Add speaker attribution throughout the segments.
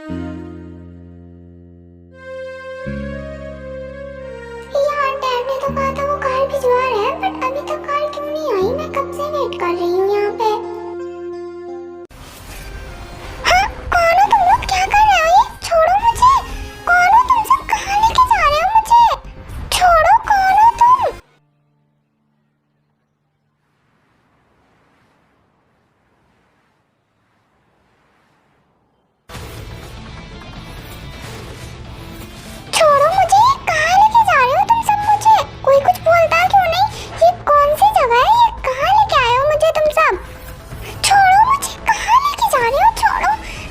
Speaker 1: यार डैड ने तो कहा था वो कार भिजवा रहे हैं, बट अभी तक कार क्यों नहीं आई? मैं कब से वेट कर रही हूँ यहाँ पे। हाँ, कौन हो तुम लोग? क्या कर रहे हो? ये छोड़ो मुझे। कौन हो तुम सब? कहाँ लेके जा रहे हो मुझे? छोड़ो, कौन हो तुम? छोड़ो मुझे। कहाँ लेके जा रहे हो तुम सब मुझे? कोई कुछ बोलता क्यों नहीं? ये कौन सी जगह है? ये कहाँ लेके आए हो मुझे तुम सब? छोड़ो मुझे। कहाँ लेके जा रहे हो? छोड़ो।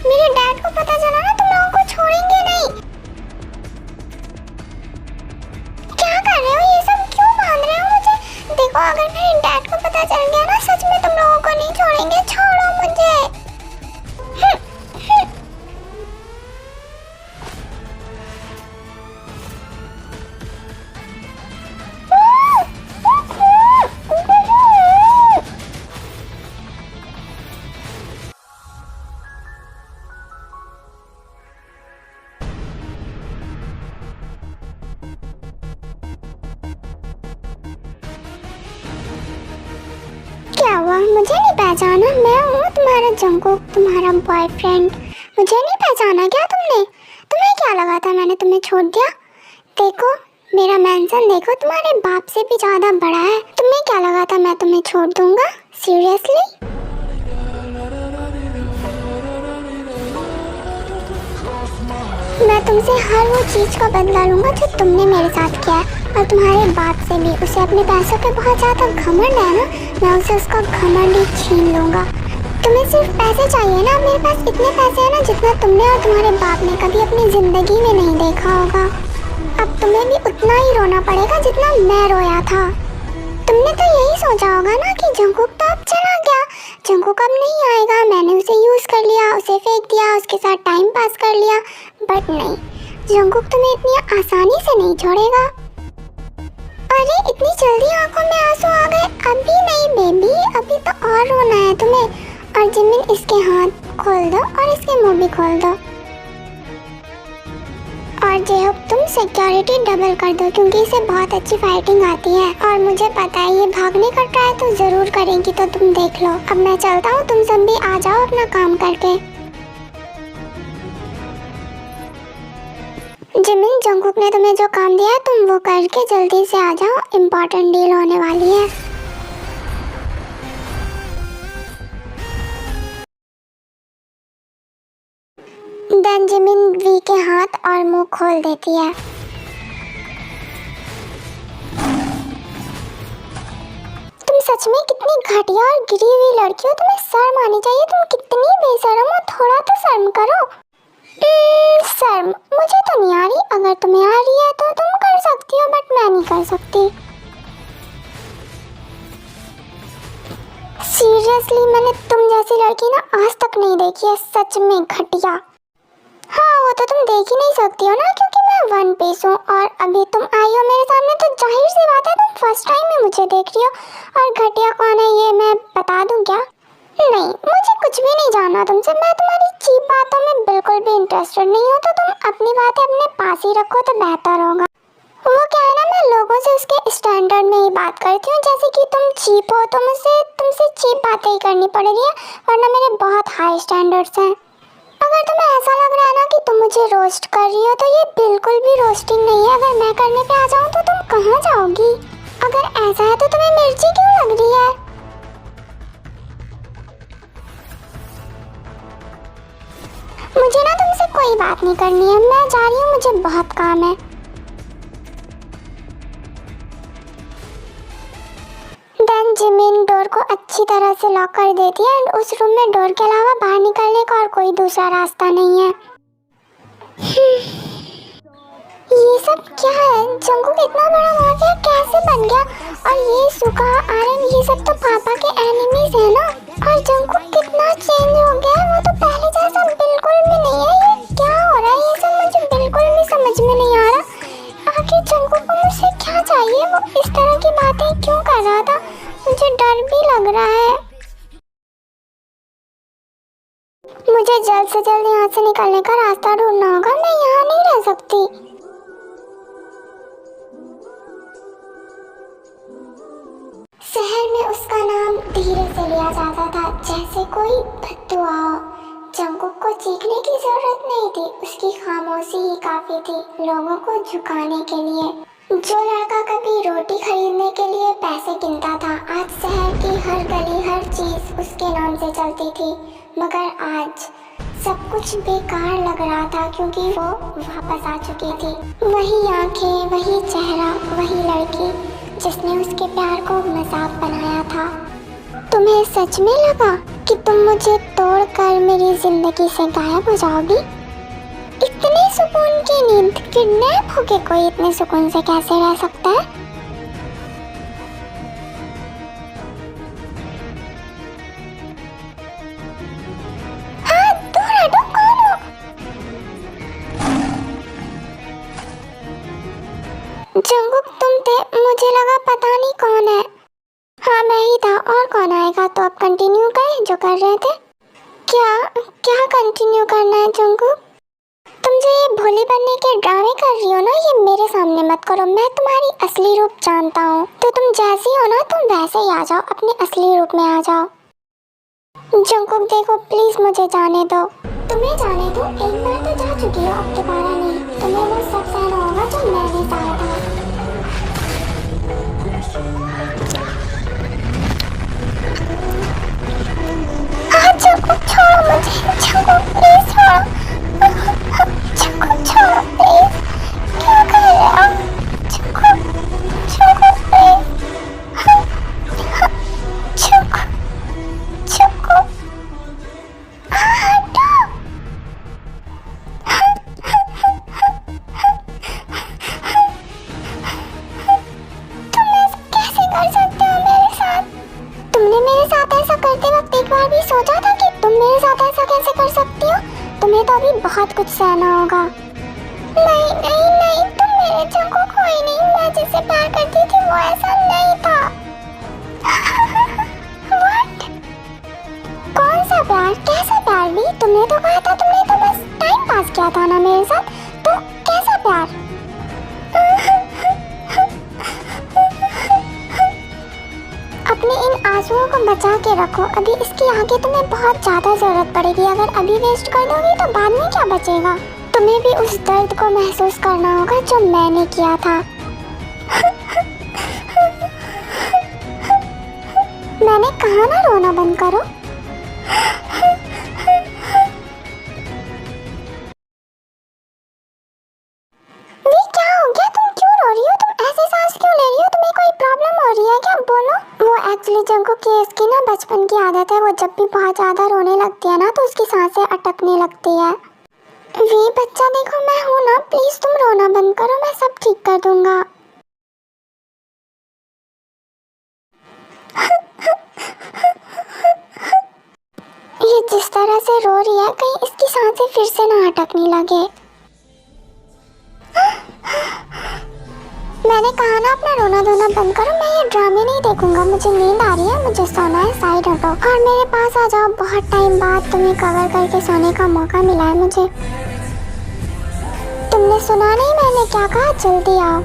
Speaker 1: मेरे डैड को पता चला ना, तुम लोगों को छोड़ेंगे नहीं। क्या कर रहे हो? ये सब क्यों बांध रहे हो मुझे? देखो, अगर मेरे डैड को पता चल गया ना, सच में तुम लोगों को नहीं छोड़ेंगे। छोड़ो मुझे। क्या हुआ? मुझे नहीं पहचाना? मैं हूँ तुम्हारा जंगकुक, तुम्हारा बॉयफ्रेंड। मुझे नहीं पहचाना क्या तुमने? तुम्हें क्या लगा था मैंने तुम्हें छोड़ दिया? देखो, मेरा मेंशन देखो, तुम्हारे बाप से भी ज्यादा बड़ा है। तुम्हें क्या लगा था मैं तुम्हें छोड़ दूंगा? सीरियसली? मैं तुमसे हर वो चीज का बदला लूंगा जो तुमने मेरे साथ किया है, और तुम्हारे बाप से भी। उसे अपने पैसों पे बहुत ज्यादा घमंड है ना, मैं उसे उसका घमंड ही छीन लूंगा। तुम्हें सिर्फ पैसे चाहिए ना? मेरे पास इतने पैसे हैं ना जितना तुमने और तुम्हारे बाप ने कभी अपनी जिंदगी में नहीं देखा होगा। अब तुम्हें भी उतना ही रोना पड़ेगा जितना मैं रोया था। तुमने तो यही सोचा होगा ना कि जंगकुक तो अब चला गया, जंगकुक अब नहीं आएगा, मैंने उसे यूज कर लिया, उसे फेंक दिया, उसके साथ टाइम पास कर लिया। बट नहीं, जंगकुक तुम्हें इतनी आसानी से नहीं छोड़ेगा। अरे, इतनी जल्दी आंखों में आंसू आ गए? अभी नहीं बेबी, अभी तो और रोना है तुम्हें। और जिमिन, इसके हाथ खोल दो और इसके मुंह भी खोल दो। और जेहोक, तुम सिक्योरिटी डबल कर दो, क्योंकि इसे बहुत अच्छी फाइटिंग आती है और मुझे पता है ये भागने का ट्राई तो जरूर करेगी, तो तुम देख लो। अब मैं चलता हूँ, तुम सब भी आ जाओ अपना काम करके। जिमिन, जंगकुक ने तुम्हें जो काम दिया है तुम वो करके जल्दी से आ जाओ, इम्पोर्टेंट डील होने वाली है। देन जिमिन वी के हाथ और मुंह खोल देती है। तुम सच में कितनी घटिया और गिरी हुई लड़की हो, तुम्हें शर्म आनी चाहिए। तुम कितनी बेशर्म हो, थोड़ा तो शर्म करो। शर्म मुझे तो नहीं आ रही, अगर तुम्हें आ रही है तो तुम कर सकती हो, बट मैं नहीं कर सकती। सीरियसली, मैंने तुम जैसी लड़की ना आज तक नहीं देखी है, सच में घटिया। हाँ, वो तो तुम देख ही नहीं सकती हो ना, क्योंकि मैं वन पीस हूँ और अभी तुम आई हो मेरे सामने, तो जाहिर सी बात है तुम फर्स्ट टाइम ही मुझे देख रही हो। और घटिया कौन है ये मैं बता दूँ क्या? नहीं, मुझे कुछ भी नहीं जानना तुमसे। मैं तुम्हारी चीप बातों में बिल्कुल भी इंटरेस्टेड नहीं हूँ, तो तुम अपनी बातें अपने पास ही रखो तो बेहतर होगा। वो क्या है ना, मैं लोगों से उसके स्टैंडर्ड में ही बात करती हूँ। जैसे कि तुम चीप हो तो मुझसे तुमसे चीप बातें ही करनी पड़ रही है, वरना मेरे बहुत हाई स्टैंडर्ड्स हैं। अगर तुम्हें ऐसा लग रहा है ना कि तुम मुझे रोस्ट कर रही हो, तो ये बिल्कुल भी रोस्टिंग नहीं है। अगर मैं करने पे आ जाऊँ तो तुम कहाँ जाओगी? अगर ऐसा है तो तुम्हें मिर्ची क्यों लग रही है? मुझे ना तुमसे कोई बात नहीं करनी है, मैं जा रही हूँ, मुझे बहुत काम है। देन जिमिन डोर को अच्छी तरह से लॉक कर देती है एंड उस रूम में डोर के अलावा बाहर निकलने का और कोई दूसरा रास्ता नहीं है। ये सब क्या है? जंगकुक इतना बड़ा माफिया कैसे बन गया? और ये सुका, आर्यन, ये सब तो पापा के एनिमीज है ना। और जंगकुक कितना चेंज हो गया है, वो तो पहले जैसा बिल्कुल भी नहीं है। ये क्या हो रहा है? ये सब मुझे बिल्कुल भी समझ में नहीं आ रहा। आखिर जंगकुक को मुझसे क्या चाहिए? वो इस तरह की बातें क्यों कर रहा था? मुझे डर भी लग रहा है। मुझे जल्द से जल्द यहाँ से निकलने का रास्ता ढूंढना होगा, मैं यहाँ नहीं रह सकती। शहर में उसका नाम धीरे से लिया जाता था, जैसे कोई बद्दुआ हो। जंगकुक को चीखने की जरूरत नहीं थी, उसकी खामोशी ही काफी थी लोगों को झुकाने के लिए। जो लड़का कभी रोटी खरीदने के लिए पैसे गिनता था, आज शहर की हर गली हर चीज उसके नाम से चलती थी। मगर आज सब कुछ बेकार लग रहा था क्योंकि वो वापस आ चुकी थी। वही आंखें, वही चेहरा, वही लड़की जिसने उसके प्यार को मजाक बनाया था। तुम्हें सच में लगा कि तुम मुझे तोड़कर मेरी जिंदगी से गायब हो जाओगी? इतने सुकून की नींद, किडनैप होके कोई इतने सुकून से कैसे रह सकता है? हाँ, दूर हटो, कौन हो? जंगकुक तुम थे, मुझे लगा पता नहीं कौन है। हाँ मैं ही था, और कौन आएगा? तो अब कंटिन्यू करें जो कर रहे थे। क्या कंटिन्यू करना है जंगकुक? तुम जो ये भोली बनने के ड्रामे कर रही हो ना, ये मेरे सामने मत करो। मैं तुम्हारी असली रूप जानता हूँ, तो तुम जैसी हो ना तुम वैसे ही आ जाओ, अपने असली रूप में आ जाओ। जंगकुक देखो प्लीज मुझे जाने दो। तुम्हें जाने दो? एक बार तो जा चुकी हो, अब दोबारा नहीं। तुम्हें वो सब सहना होगा जो मैंने सहा था। जंगकुक छोड़ो मुझे, जंगकुक प्लीज छोड़ो, जंगकुक छोड़ो प्लीज। क्या कर रहे हो? Jungkook, Jungkook please, Jungkook, Jungkook, हटो। तुम ऐसा कैसे कर सकते हो मेरे साथ? तुमने मेरे साथ ऐसा करते वक्त एक बार भी सोचा था कि तुम मेरे साथ ऐसा कैसे कर सकती हो? तुम्हें तो अभी बहुत कुछ सहना होगा। नहीं नहीं नहीं, तुम मेरे जंगकुक को ही नहीं, मैं जिससे प्यार करती थी वो ऐसा नहीं था। What? कौन सा प्यार? कैसा प्यार भी? तुमने तो कहा था तुमने तो बस टाइम पास किया था ना मेरे साथ, तो कैसा प्यार? अपने इन आंसुओं को बचा के रखो, अभी इसकी आगे तुम्हें बहुत ज्यादा जरूरत पड़ेगी। अगर अभी वेस्ट कर दोगी तो बाद में क्या बचेगा? तुम्हें भी उस दर्द को महसूस करना होगा जो मैंने किया था। मैंने कहा ना रोना बंद करो। क्या हो गया? तुम क्यों रो रही हो? तुम ऐसे सांस क्यों ले रही हो? तुम्हें कोई प्रॉब्लम हो रही है क्या? बोलो। वो एक्चुअली जंगकुक की इसकी ना बचपन की आदत है, वो जब भी बहुत ज्यादा रोने लगती है ना तो उसकी सांसें अटकने लगती है। वी बच्चा देखो मैं हूँ ना, प्लीज तुम रोना बंद करो, मैं सब ठीक कर दूंगा। ये जिस तरह से रो रही है, कहीं इसकी सांसें फिर से ना अटकने लगे। मैंने कहा ना अपना रोना धोना बंद करो, मैं ये ड्रामे नहीं देखूंगा, मुझे नींद आ रही है, मुझे सोना है, साइड हटो और मेरे पास आ जाओ। बहुत टाइम बाद तुम्हें कवर करके सोने का मौका मिला है मुझे। तुमने सुना नहीं मैंने क्या कहा? जल्दी आओ।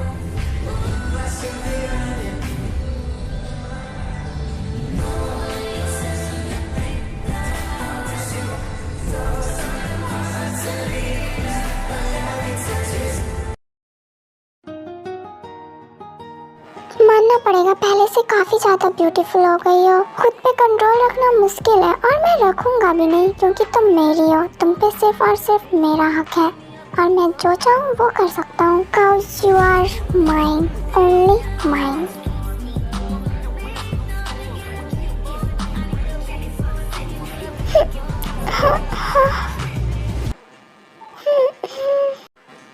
Speaker 1: मानना पड़ेगा पहले से काफी ज्यादा ब्यूटीफुल हो गई हो। खुद पे कंट्रोल रखना मुश्किल है और मैं रखूंगा भी नहीं क्योंकि तुम मेरी हो। तुम पे सिर्फ और सिर्फ मेरा हक है और मैं जो चाहूँ वो कर सकता हूँ। Cause you are mine, only mine.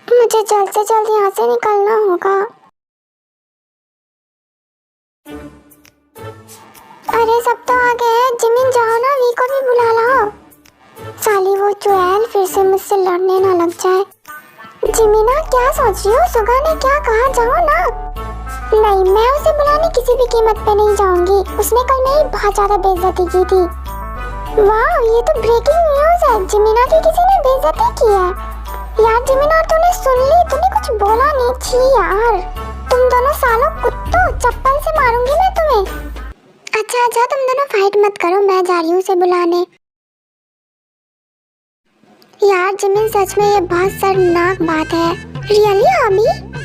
Speaker 1: मुझे जल्द से जल्द यहाँ से निकलना होगा। अरे सब तो आ गए हैं, जिमिन जाओ ना, वी को भी बुला लाओ। साली वो चुड़ैल फिर से मुझसे लड़ने ना लग जाए। जिमिना क्या सोच रही हो? सुगा ने क्या कहा? जाओ ना। नहीं, मैं उसे बुलाने किसी भी कीमत पे नहीं जाऊंगी। उसने कल मेरी बहुत ज्यादा बेइज्जती की थी। वाह, ये तो ब्रेकिंग न्यूज़ है। जिमिना की किसी ने बेइज्जती की है। यार जिमिना, तूने सुन ली? तूने कुछ बोला नहीं? छी यार, तुम दोनों सालों कुत्तों, चप्पल से मारूंगी मैं तुम्हें। अच्छा अच्छा, तुम दोनों फाइट मत करो, मैं जा रही हूँ उसे बुलाने। यार जिमिन, सच में ये बहुत शर्मनाक बात है। Really hobby?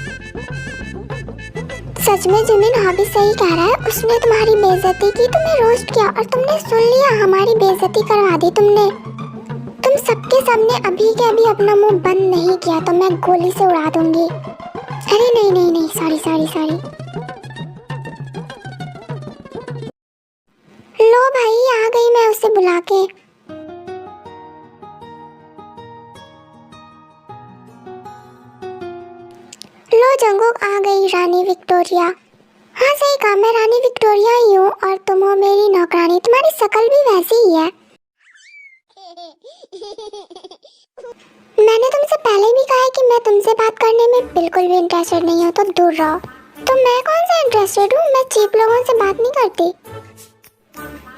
Speaker 1: सच में जिमिन, हॉबी सही कह रहा है। उसने तुम्हारी बेइज्जती की, तुम्हें रोस्ट किया और तुमने सुन लिया, हमारी बेइज्जती करवा दी तुमने। तुम सबके सामने अभी के अभी अपना मुंह बंद नहीं किया तो मैं गोली से उड़ा दूंगी। अरे नहीं नहीं नहीं, सॉरी सॉरी सॉरी। लो भाई, आ गई मैं उसे बुला के। लो जंगकुक, आ गई रानी विक्टोरिया। हाँ सही कहा, मैं रानी विक्टोरिया ही हूँ और तुम हो मेरी नौकरानी। तुम्हारी शक्ल भी वैसी ही है। मैंने तुमसे पहले भी कहा है कि मैं तुमसे बात करने में बिल्कुल भी इंटरेस्टेड नहीं हूँ, तो दूर रहो। तो मैं कौन सा इंटरेस्टेड हूँ? मैं चीप लोगों से बात नहीं करती।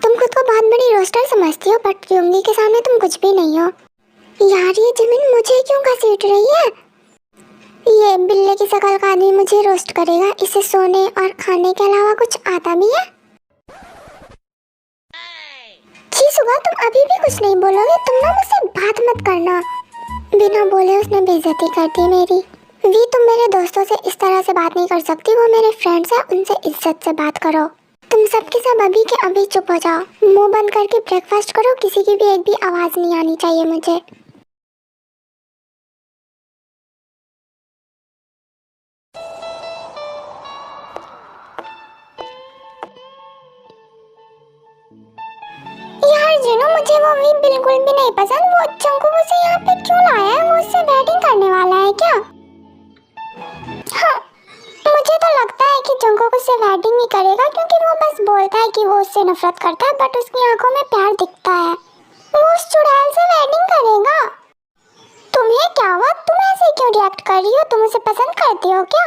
Speaker 1: तुम खुद को बहुत बड़ी रोस्टर समझती हो, बट युंगी के सामने तुम कुछ भी नहीं हो। यार ये जिमिन मुझे क्यों घसीट रही है? ये बिल्ले की शक्ल का आदमी मुझे रोस्ट करेगा। इसे सोने और खाने के अलावा कुछ आता भी है? जी सुगा, तुम अभी भी कुछ नहीं बोलोगे? तुम ना मुझसे बात मत करना। बिना बोले उसने बेइज्जती कर दी मेरी। वी, तुम मेरे दोस्तों से इस तरह से बात नहीं कर सकती, वो मेरे फ्रेंड्स हैं, उनसे इज्जत से बात करो। तुम सबके सब अभी के अभी चुप हो जाओ, मुंह बंद करके ब्रेकफास्ट करो। किसी की भी एक भी आवाज नहीं आनी चाहिए मुझे। यार जिनो, मुझे वो वी बिल्कुल भी नहीं पसंद। वो जंगकुक उसे यहाँ पे क्यों लाया है? वो उससे वेडिंग करने वाला है क्या? हाँ, मुझे तो लगता है कि जंगकुक उससे वेडिंग ही करेगा, क्योंकि वो बस बोलता है कि वो उससे नफरत करता है, बट उसकी आंखों में प्यार दिखता है। वो उस चुड़ैल से वेडिंग करेगा। तुम्हें क्या हुआ? तुम ऐसे क्यों रिएक्ट कर रही हो? तुम उसे पसंद करती हो क्या?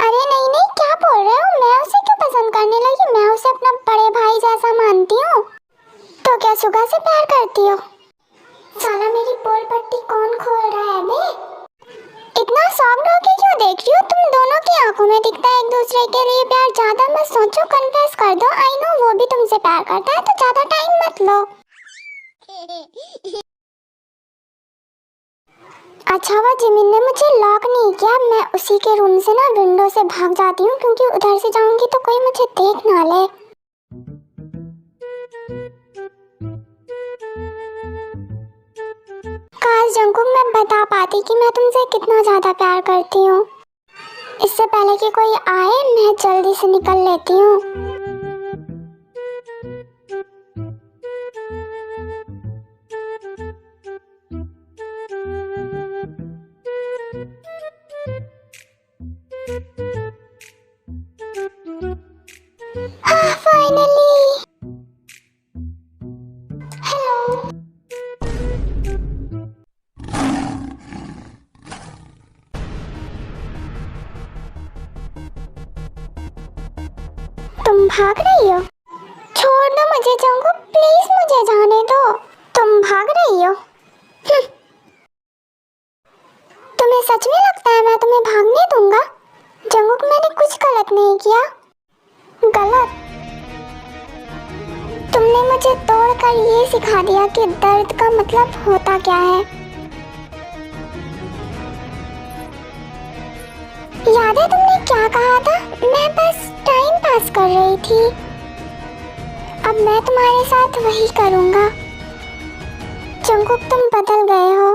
Speaker 1: अरे नहीं नहीं, क्या बोल रहे हो? मैं उसे क्यों पसंद करने लगी? मैं उसे अपना बड़े भाई जैसा मानती हूँ। तो क्या सुगा से प्यार करती हो? साला, मेरी पोल पट्टी कौन खोल रहा है बे? इतना सॉफ्ट होके क्यों देख रही हो? तुम दोनों की आंखों में दिखता है एक दूसरे के लिए प्यार। ज्यादा मत सोचो, कन्फेस कर दो। आई नो वो भी तुमसे प्यार करता है, तो ज्यादा टाइम मत लो। अच्छा हुआ जिमिन ने मुझे लॉक नहीं किया। मैं उसी के रूम से ना विंडो से भाग जाती हूँ, क्योंकि उधर से जाऊंगी तो कोई मुझे देख ना ले। काश जंगकुक मैं बता पाती कि मैं तुमसे कितना ज्यादा प्यार करती हूँ। इससे पहले कि कोई आए, मैं जल्दी से निकल लेती हूँ। हाँ, फाइनली। हेलो। तुम भाग रही हो? छोड़ दो मुझे जंगकुक, प्लीज मुझे जाने दो। तुम भाग रही हो? तुम्हें सच में लगता है मैं तुम्हें भागने दूंगा? जंगकुक, मैंने कुछ गलत नहीं किया। गलत? तुमने मुझे तोड़कर ये सिखा दिया कि दर्द का मतलब होता क्या है। याद है तुमने क्या कहा था? मैं बस टाइम पास कर रही थी। अब मैं तुम्हारे साथ वही करूंगा। जंगकुक, तुम बदल गए हो।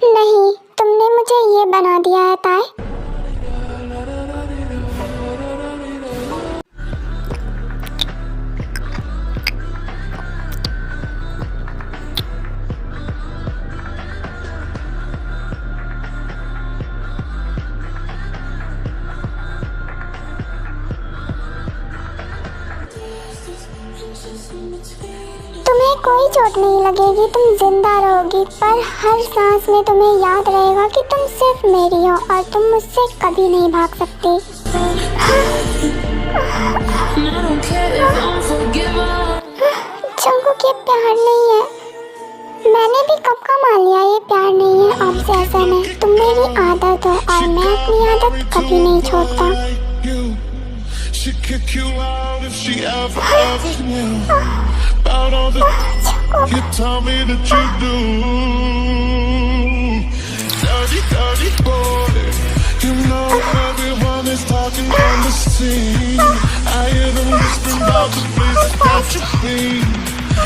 Speaker 1: नहीं, तुमने मुझे ये बना दिया है ताई। तुम्हें कोई चोट नहीं लगेगी, तुम जिंदा रहोगी, पर हर सांस में तुम्हें याद रहेगा कि तुम सिर्फ मेरी हो और तुम मुझसे कभी नहीं भाग सकती। जंगकुक ये प्यार नहीं है। मैंने भी कब का मान लिया ये प्यार नहीं है, ऑब्सेशन है। तुम मेरी आदत हो और मैं अपनी आदत कभी नहीं छोड़ता।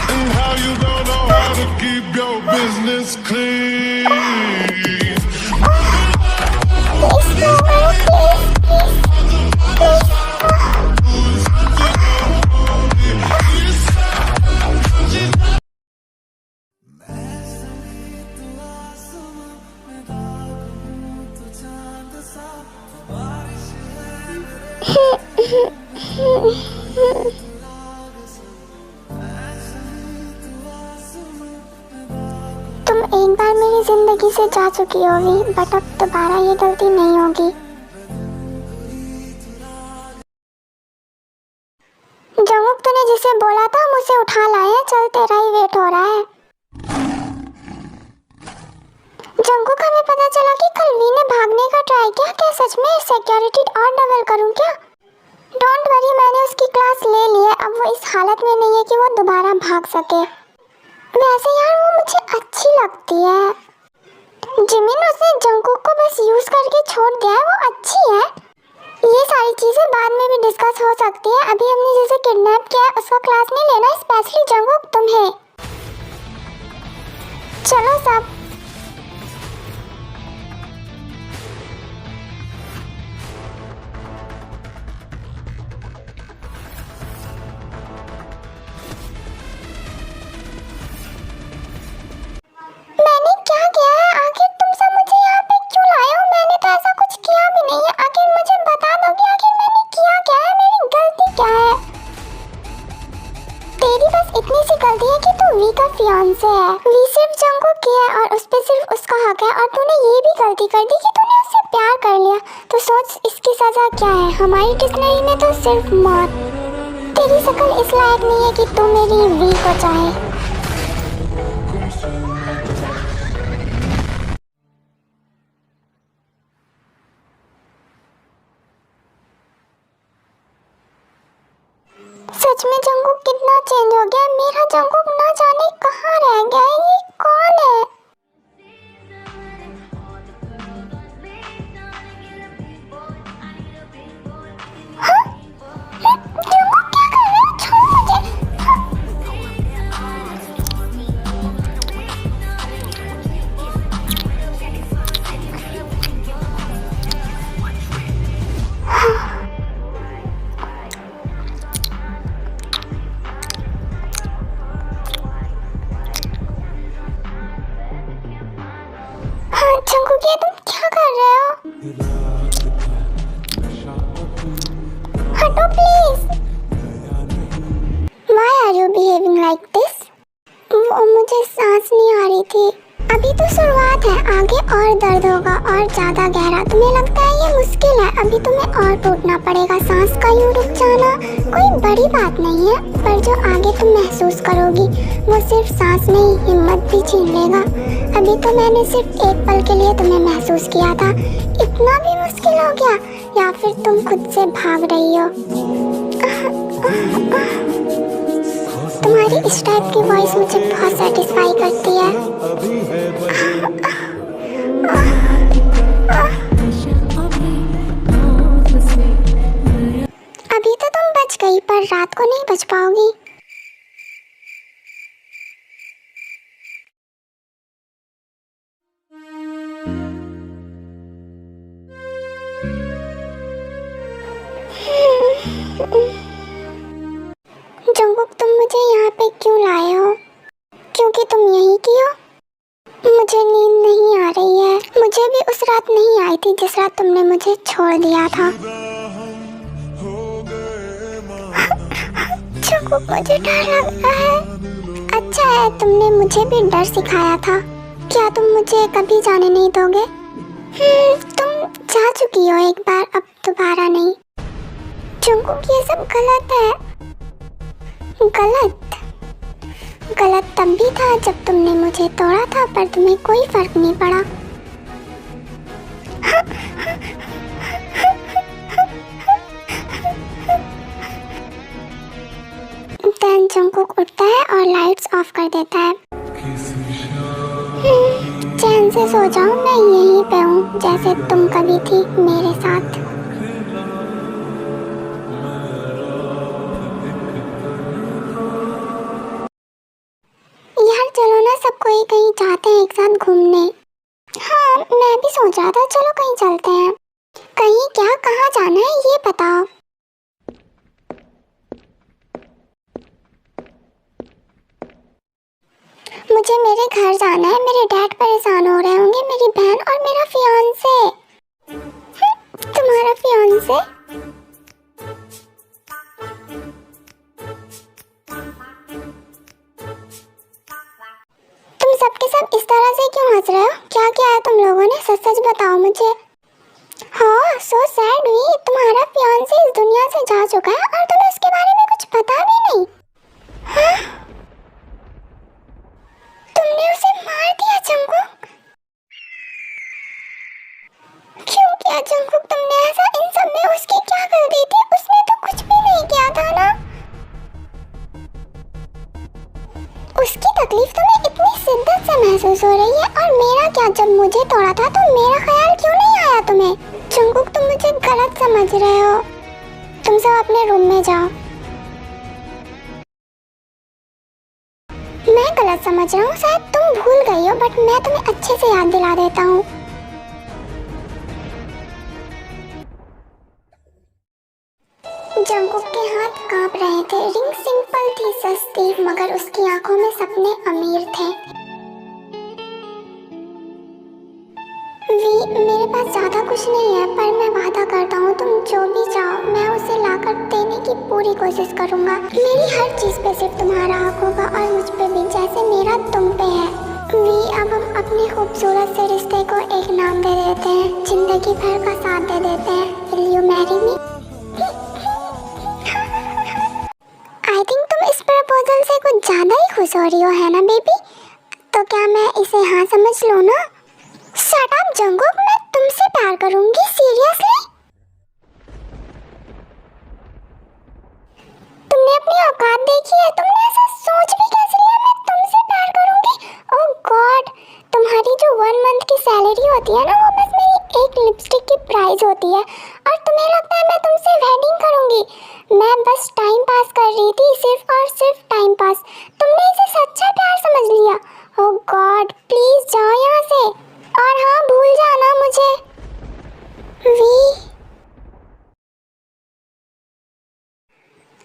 Speaker 2: And how you don't know how to keep your business clean.
Speaker 1: तुम एक बार मेरी जिंदगी से जा चुकी होगी, बट अब दोबारा ये गलती नहीं होगी। जंगकुक तूने जिसे बोला था मुझे उठा लाए, चल तेरा ही वेट हो रहा है। जंगकुक हमें पता चला कि कल वी ने भागने का ट्राई किया। क्या सच में सिक्योरिटी और डबल करूं क्या? डोंट वरी, मैंने उसकी क्लास ले ली है। अब वो इस हालत में नहीं है कि वो दोबारा भाग सके। वैसे यार वो मुझे अच्छी लगती है। जिमिन उसने जंगकुक को बस यूज करके छोड़ दिया है, वो अच्छी है। ये सारी चीजें बाद में भी डिस्कस हो सकती है। अभी हमने जिसे किडनैप किया है उसका क्लास नहीं लेना, स्पेशली जंगकुक तुम्हें। चलो सब। मैंने क्या किया है? आखिर तुम सब मुझे यहाँ पे क्यों लाए हो? मैंने तो ऐसा कुछ किया भी नहीं है। आखिर मुझे बता दो कि आखिर मैंने किया क्या है, मेरी गलती क्या है? तेरी बस इतनी सी गलती है कि तू वी का फियांसे है। वी सिर्फ जंगकुक की है और उस पे सिर्फ उसका हक है, और तूने ये भी गलती कर दी कि तूने उससे प्यार कर लिया। तो सोच इसकी सजा क्या है। हमारी डिक्शनरी में तो सिर्फ मौत। तेरी शक्ल इस लायक नहीं है कि तू मेरी वी को चाहे। सच में जंगकुक कितना चेंज हो गया। मेरा जंगकुक ना जाने कहाँ रह गया है। ये कौन है? हाँ? जंगकुक क्या कर रहे हो? छोड़ मुझे। जंगकुक ये तुम क्या कर रहे हो? हटो please. Why are you behaving like this? वो मुझे सांस नहीं आ रही थी। अभी तो शुरुआत है, आगे और दर्द होगा और ज्यादा गहरा। तुम्हें लगता है ये मुश्किल है? अभी तुम्हें और टूटना पड़ेगा। सांस का यूं रुक जाना कोई बड़ी बात नहीं है, पर जो आगे तुम महसूस करोगी वो सिर्फ सांस नहीं, हिम्मत भी छीन लेगा। अभी तो मैंने सिर्फ एक पल के लिए तुम्हें महसूस किया था। इतना भी मुश्किल हो गया, या फिर तुम खुद से भाग रही हो? तुम्हारी इस टाइप की वॉइस मुझे बहुत सेटिस्फाई करती है। अभी तो तुम बच गई, पर रात को नहीं बच पाओगी। जंगकुक तुम मुझे यहाँ पे क्यों लाए हो? क्योंकि तुम यहीं की हो? मुझे नींद नहीं आ रही है। मुझे भी उस रात नहीं आई थी जिस रात तुमने मुझे छोड़ दिया था। जंगकुक मुझे डर लग रहा है। अच्छा है तुमने मुझे भी डर सिखाया था। क्या तुम मुझे कभी जाने नहीं दोगे? तुम जा चुकी हो एक बार, अब दोबारा नहीं। जंगकुक ये सब गलत है। गलत? गलत तब भी था जब तुमने मुझे तोड़ा था, पर तुम्हें कोई फर्क नहीं पड़ा। देन जंगकुक उठता है और लाइट्स ऑफ कर देता है। चैन से सो जाओ, मैं यहीं पे हूँ जैसे तुम कभी थी मेरे साथ। यार चलो ना, सब कोई कहीं जाते हैं एक साथ घूमने। हाँ मैं भी सोच रहा था, चलो कहीं चलते हैं। कहीं क्या, कहाँ जाना है ये बताओ। मुझे मेरे घर जाना है, मेरे डैड परेशान हो रहे होंगे, मेरी बहन और मेरा फियांसे। तुम्हारा फियांसे? तुम सबके सब इस तरह से क्यों हंस रहे हो? क्या किया है तुम लोगों ने? सच सच बताओ मुझे। हाँ सो सैड हुई, तुम्हारा फियांसे इस दुनिया से जा चुका है और तुम्हें उसके बारे में कुछ पता भी नहीं। हाँ? तुमने उसे मार दिया जंगकुक? क्यों किया जंगकुक तुमने ऐसा? इन सब में उसकी क्या गलती थी? उसने तो कुछ भी नहीं किया था ना। उसकी तकलीफ तुम्हें इतनी शिद्दत से महसूस हो रही है और मेरा क्या? जब मुझे तोड़ा था तो मेरा ख्याल क्यों नहीं आया तुम्हें? जंगकुक तुम मुझे गलत समझ रहे हो। तुम सब अपने रूम में जाओ। मैं गलत समझ रहा हूँ, शायद तुम भूल गई हो, बट मैं तुम्हें अच्छे से याद दिला देता हूँ। जंगकुक के हाथ कांप रहे थे। रिंग सिंपल थी, सस्ती, मगर उसकी आंखों में सपने अमीर थे। मेरे पास ज्यादा कुछ नहीं है, पर मैं वादा करता हूँ तुम जो भी चाहो मैं उसे लाकर देने की पूरी कोशिश करूँगा। मेरी हर चीज पे सिर्फ तुम्हारा हक होगा और मुझ पे भी, जैसे मेरा तुम पे है। अब हम अपने खूबसूरत से रिश्ते को एक नाम दे देते हैं, जिंदगी भर का साथ दे देते हैं। Will you marry me? I think तुम इस प्रपोजल से कुछ ज्यादा ही खुश हो रही हो, है ना बेबी? तो क्या मैं इसे हाँ समझ लूँ ना? शट अप जंगकुक, मैं तुमसे प्यार करूंगी, सीरियसली? तुमने अपनी औकात देखी है? तुमने ऐसा सोच भी कैसे लिया मैं तुमसे प्यार करूंगी? ओह गॉड, तुम्हारी जो 1 मंथ की सैलरी होती है ना, वो बस मेरी एक लिपस्टिक की प्राइस होती है और तुम्हें लगता है मैं तुमसे वेडिंग करूंगी? मैं बस टाइम पास कर रही थी, सिर्फ और सिर्फ टाइम पास। तुमने इसे सच्चा प्यार समझ लिया? ओह गॉड, प्लीज जाओ यहाँ से। और हाँ, भूल जाना मुझे।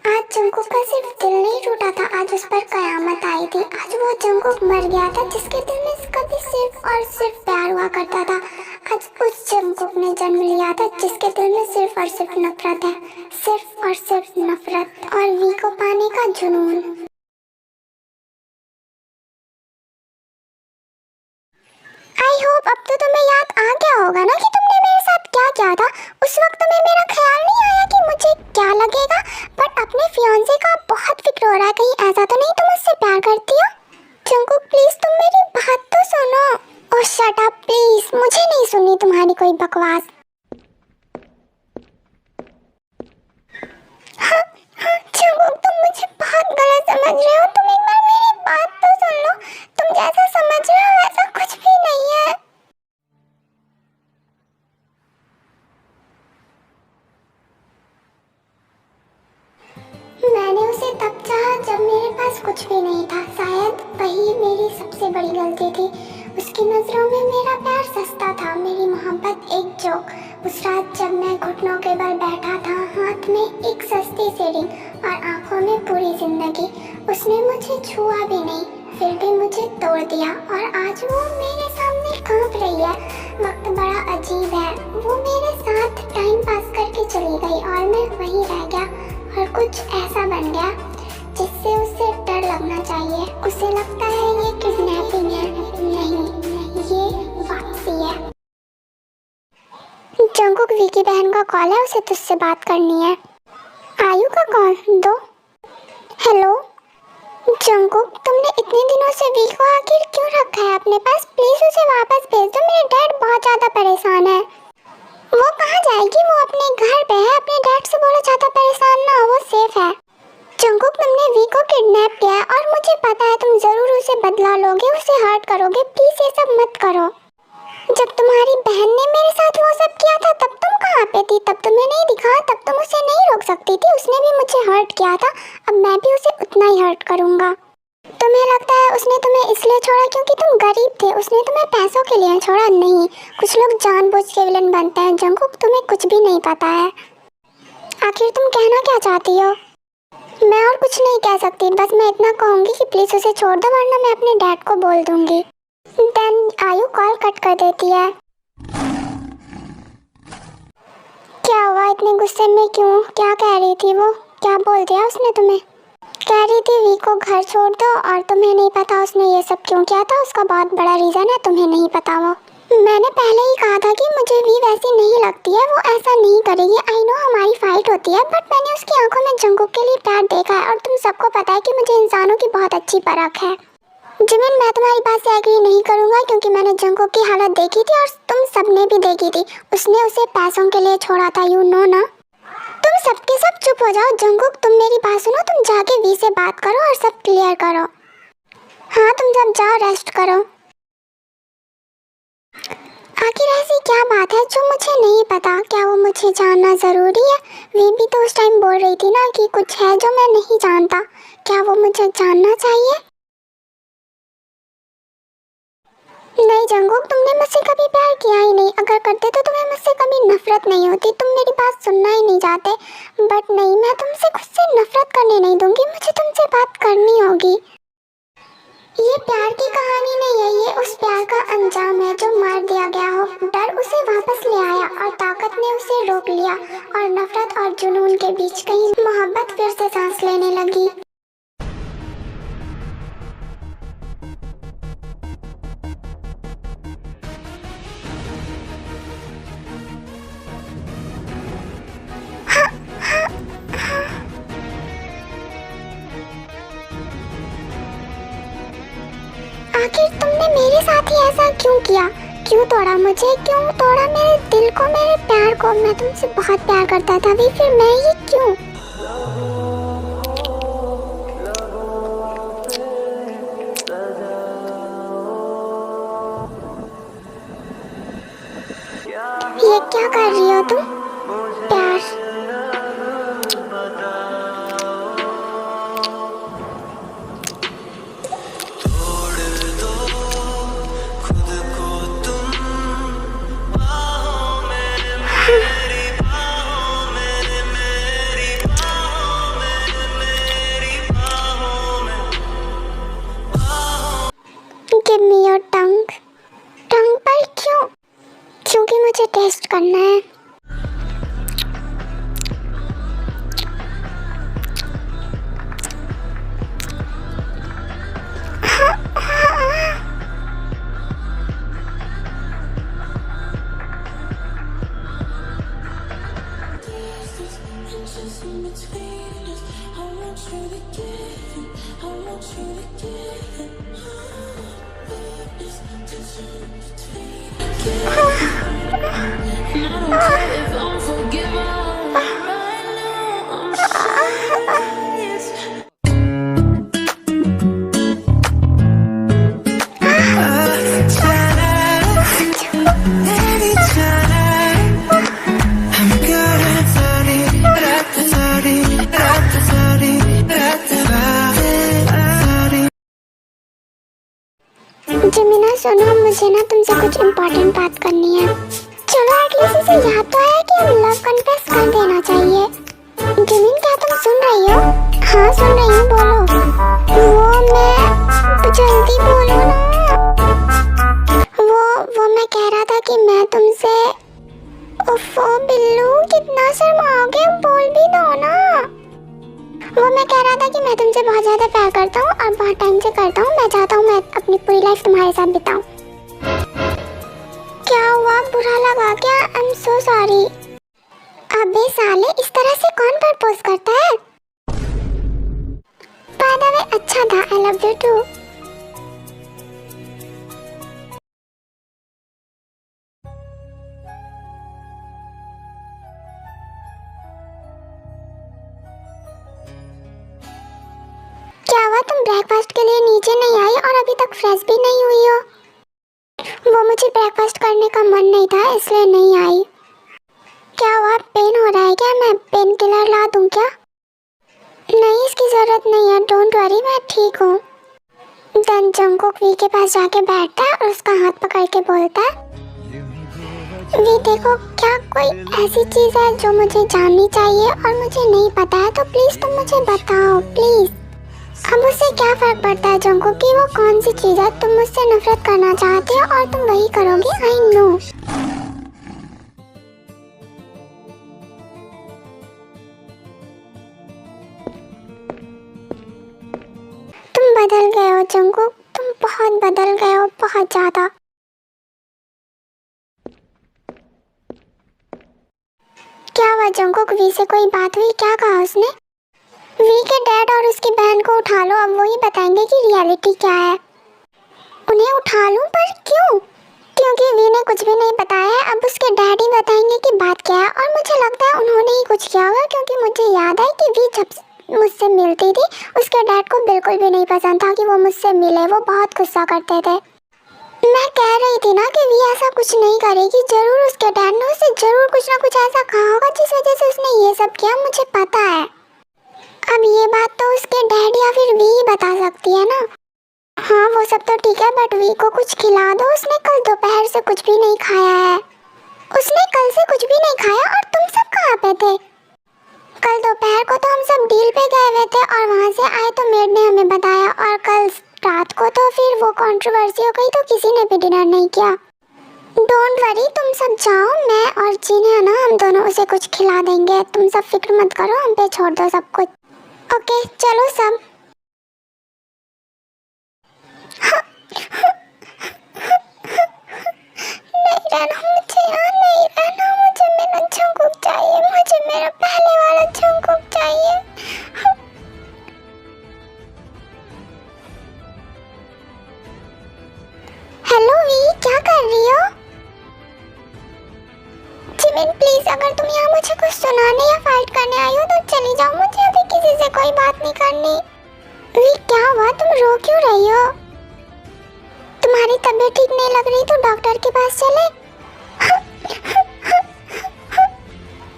Speaker 1: आज जंगकुक का सिर्फ दिल नहीं टूटा था, आज उस पर कयामत आई थी। आज वो जंगकुक मर गया था जिसके दिल में कभी सिर्फ और सिर्फ प्यार हुआ करता था। आज उस जंगकुक ने जन्म लिया था जिसके दिल में सिर्फ और सिर्फ नफरत है, सिर्फ और सिर्फ नफरत और वी को पाने का जुनून। आई होप अब तो तुम्हें याद आ गया होगा ना कि तुमने मेरे साथ क्या किया था। उस वक्त तुम्हें मेरा ख्याल नहीं आया कि मुझे क्या लगेगा, बट अपने फियांसे का बहुत फिक्र हो रहा है। कहीं ऐसा तो नहीं तुम उससे प्यार करती हो? जंगकुक प्लीज तुम मेरी बात तो सुनो। ओह शट अप प्लीज, मुझे नहीं सुननी तुम्हारी कोई बकवास। हाँ जंगकुक, तुम मुझे बहुत गलत समझ रहे हो। तुम एक बार मेरी बात तो सुन लो। तुम जैसा समझ रहे हो वैसा कुछ भी नहीं है। मैंने उसे तब चाहा जब मेरे पास कुछ भी नहीं था। शायद वही मेरी सबसे बड़ी गलती थी। उसकी नजरों में मेरा प्यार सस्ता था, मेरी मोहब्बत एक जोक। उस रात जब मैं घुटनों के बल बैठा था, हाथ में एक सस्ती सी रिंग और आंखों में पूरी जिंदगी, उसने मुझे छुआ भी नहीं, फिर भी मुझे तोड़ दिया और आज वो मेरे सामने कांप रही है। वक्त बड़ा अजीब है, वो मेरे साथ टाइम पास करके चली गई और मैं वहीं रह गया और कुछ ऐसा बन गया जिससे उसे डर लगना चाहिए। उसे लगता है ये किडनैपिंग है। नहीं, ये वापसी है। जंगकुक, वी की बहन का कॉल है, उसे तुझसे बात करनी है। आयु का कॉल दो। हेलो जंगकुक, तुमने इतने दिनों से वी को आखिर क्यों रखा है अपने पास? प्लीज उसे वापस भेज दो, मेरे डैड बहुत ज्यादा परेशान है। वो कहाँ जाएगी? वो अपने घर पे है। अपने डैड से बोलो ज्यादा परेशान ना हो, वो सेफ है। जंगकुक, तुमने वी को किडनैप किया है और मुझे पता है तुम जरूर उसे बदला लोगे, उसे हर्ट करोगे। प्लीज ये सब मत करो। जब तुम्हारी बहन ने मेरे साथ वो सब किया था तब तुम कहाँ पे थी? तब तुम्हें नहीं दिखा? तब तुम उसे नहीं रोक सकती थी? उसने भी मुझे हर्ट किया था, अब मैं भी उसे उतना ही हर्ट करूँगा। तुम्हें लगता है उसने तुम्हें इसलिए छोड़ा क्योंकि तुम गरीब थे? उसने तुम्हें पैसों के लिए छोड़ा? नहीं, कुछ लोग जानबूझ के विलन बनते हैं। जंगकुक, तुम्हें कुछ भी नहीं पता है। आखिर तुम कहना क्या चाहती हो? मैं और कुछ नहीं कह सकती, बस मैं इतना कहूँगी कि प्लीज उसे छोड़ दो, वरना मैं अपने डैड को बोल दूंगी। देन आयु कॉल कट कर देती है। क्या हुआ? इतने गुस्से में क्यों? क्या कह रही थी वो? क्या बोल दिया उसने तुम्हें? कह रही थी वी को घर छोड़ दो, और तुम्हें नहीं पता उसने ये सब क्यों किया था? उसका बहुत बड़ा रीजन है, तुम्हें नहीं पता वो। मैंने पहले ही कहा था कि मुझे वी वैसी नहीं लगती है, वो ऐसा नहीं करेगी। आई नो हमारी फाइट होती है, बट मैंने उसकी आंखों में जंगकुक के लिए प्यार देखा है, और तुम सबको पता है कि मुझे इंसानों की बहुत अच्छी परख है। जिमिन, मैं तुम्हारी बात से एग्री नहीं करूंगा, क्योंकि मैंने जंगकुक की हालत देखी थी और तुम सबने भी देखी थी। उसने उसे पैसों के लिए छोड़ा था, यू नो ना। तुम सबके सब चुप हो जाओ। जंगकुक, तुम मेरी बात सुनो, तुम जाके वी से बात करो और सब क्लियर करो। हाँ, तुम सब जाओ, रेस्ट करो। आखिर ऐसी क्या बात है जो मुझे नहीं पता? क्या वो मुझे जानना जरूरी है? वी भी तो उस टाइम बोल रही थी ना कि कुछ है जो मैं नहीं जानता। क्या वो मुझे जानना चाहिए? नहीं जंगकुक, तुमने मुझसे कभी प्यार किया ही नहीं। अगर करते तो तुम्हें मुझसे कभी नफरत नहीं होती। तुम मेरी बात सुनना ही नहीं चाहते। बट नहीं, मैं तुमसे खुद से नफरत करने नहीं दूंगी। मुझे तुमसे बात करनी होगी। ये प्यार की कहानी नहीं है, ये उस प्यार का अंजाम है जो मार दिया गया हो। डर उसे वापस ले आया और ताकत ने उसे रोक लिया, और नफरत और जुनून के बीच कहीं मोहब्बत फिर से सांस लेने लगी। आखिर तुमने मेरे साथ ही ऐसा क्यों किया? क्यों तोड़ा मुझे? क्यों तोड़ा मेरे दिल को, मेरे प्यार को? मैं तुमसे बहुत प्यार करता था, फिर मैं ही क्यों? ये क्या कर रही हो तुम? प्यार गिव मी योर टंग। टंग पर क्यों? क्योंकि मुझे टेस्ट करना है। जिमिना सुनो, मुझे ना तुमसे कुछ इम्पोर्टेंट बात करनी है। चलो एटलीस्ट इसे याद तो आया कि लव कन्फेस कर देना चाहिए। जिमिन, क्या तुम सुन रही हो? हाँ सुन रही हूँ, बोलो। वो मैं जल्दी बोलो ना। वो मैं कह रहा था कि मैं तुमसे। उफ़ो बिल्लू, कितना शर्माओगे, बोल भी दो ना। वो मैं कह रहा था कि मैं तुमसे बहुत ज़्यादा प्यार करता हूँ और बहुत टाइम से करता हूँ। मैं चाहता हूँ मैं अपनी पूरी लाइफ तुम्हारे साथ बिताऊँ। क्या हुआ, बुरा लगा क्या? I am so sorry. अबे साले, इस तरह से कौन प्रपोज करता है? बाय द वे अच्छा था, आई लव यू टू। क्या हुआ, तुम ब्रेकफास्ट के लिए नीचे नहीं आई और अभी तक फ्रेश भी नहीं हुई हो? वो मुझे ब्रेकफास्ट करने का मन नहीं था इसलिए नहीं आई। क्या हुआ, पेन हो रहा है क्या? मैं पेन किलर ला दूं क्या? नहीं, इसकी जरूरत नहीं है, डोंट वरी, मैं ठीक हूँ। देन जंगकुक वी के पास जाके बैठता है और उसका हाथ पकड़ के बोलता है, वी देखो, क्या कोई ऐसी चीज है जो मुझे जाननी चाहिए और मुझे नहीं पता है, तो प्लीज तुम मुझे बताओ प्लीज। अब उससे क्या फर्क पड़ता है जंगकुक कि वो कौन सी चीज है? तुम मुझसे नफरत करना चाहते हो और तुम वही करोगे, आई नो। तुम बदल गए हो जंगकुक, तुम बहुत बदल गए हो, बहुत ज्यादा। क्या हुआ जंगकुक, वी से कोई बात हुई? क्या कहा उसने? वी के डैड और उसकी बहन को उठा लो, अब वही बताएंगे कि रियलिटी क्या है। उन्हें उठा लूं, पर क्यों? क्योंकि वी ने कुछ भी नहीं बताया है, अब उसके डैडी बताएंगे कि बात क्या है। और मुझे लगता है उन्होंने ही कुछ किया होगा, क्योंकि मुझे याद है कि वी जब मुझसे मिलती थी उसके डैड को बिल्कुल भी नहीं पसंद था कि वो मुझसे मिले, वो बहुत गुस्सा करते थे। मैं कह रही थी ना कि वी ऐसा कुछ नहीं करेगी, जरूर उसके डैड ने उसे जरूर कुछ ना कुछ ऐसा कहा होगा जिस वजह से उसने ये सब किया, मुझे पता है। अब ये बात तो उसके डैड या फिर वी ही बता सकती है ना। हाँ वो सब तो ठीक है, बट वी को कुछ खिला दो, उसने कल दोपहर से कुछ भी नहीं खाया है। उसने कल से कुछ भी नहीं खाया, और तुम सब कहाँ पे थे? कल दोपहर को तो हम सब डील पे गए हुए थे और वहाँ से आए तो मेड ने हमें बताया, और कल रात को तो फिर वो कंट्रोवर्सी हो गई तो किसी ने भी डिनर नहीं किया। डोंट वरी, तुम सब जाओ, मैं और जीन है ना, हम दोनों उसे कुछ खिला देंगे, तुम सब फिक्र मत करो, हम पे छोड़ दो सब कुछ। ओके चलो सब। नहीं रहना मुझे यहाँ, नहीं रहना मुझे, मेरा जंगकुक चाहिए, मुझे मेरा पहले वाला जंगकुक चाहिए। हेलो वी, क्या कर रही हो? जिमिन प्लीज, अगर तुम यहाँ मुझे कुछ सुनाने या फाइट करने आई हो तो चली जाओ, मुझे अभी किसी से कोई बात नहीं करनी। वी क्या हुआ, तुम रो क्यों रही हो? तुम्हारी तबीयत ठीक नहीं लग रही तो डॉक्टर के पास चले।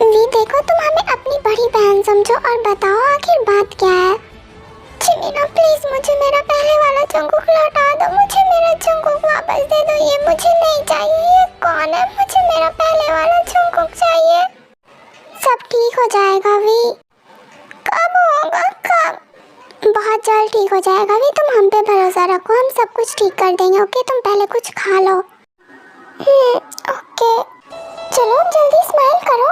Speaker 1: वी देखो, तुम हमें अपनी बड़ी बहन समझो और बताओ आखिर बात क्या है। जिमिना प्लीज, मुझे मेरा पहले वाला जंगकुक लौटा दो, मुझे मेरा जंगकुक वापस दे दो, ये मुझे नहीं चाहिए। ये कौन है? मुझे मेरा पहले वाला जंगकुक चाहिए। सब ठीक हो जाएगा वी। कब होगा, कब? बहुत जल्द ठीक हो जाएगा वी, तुम हम पे भरोसा रखो, हम सब कुछ ठीक कर देंगे। ओके तुम पहले कुछ खा लो। ओके चलो जल्दी स्माइल करो।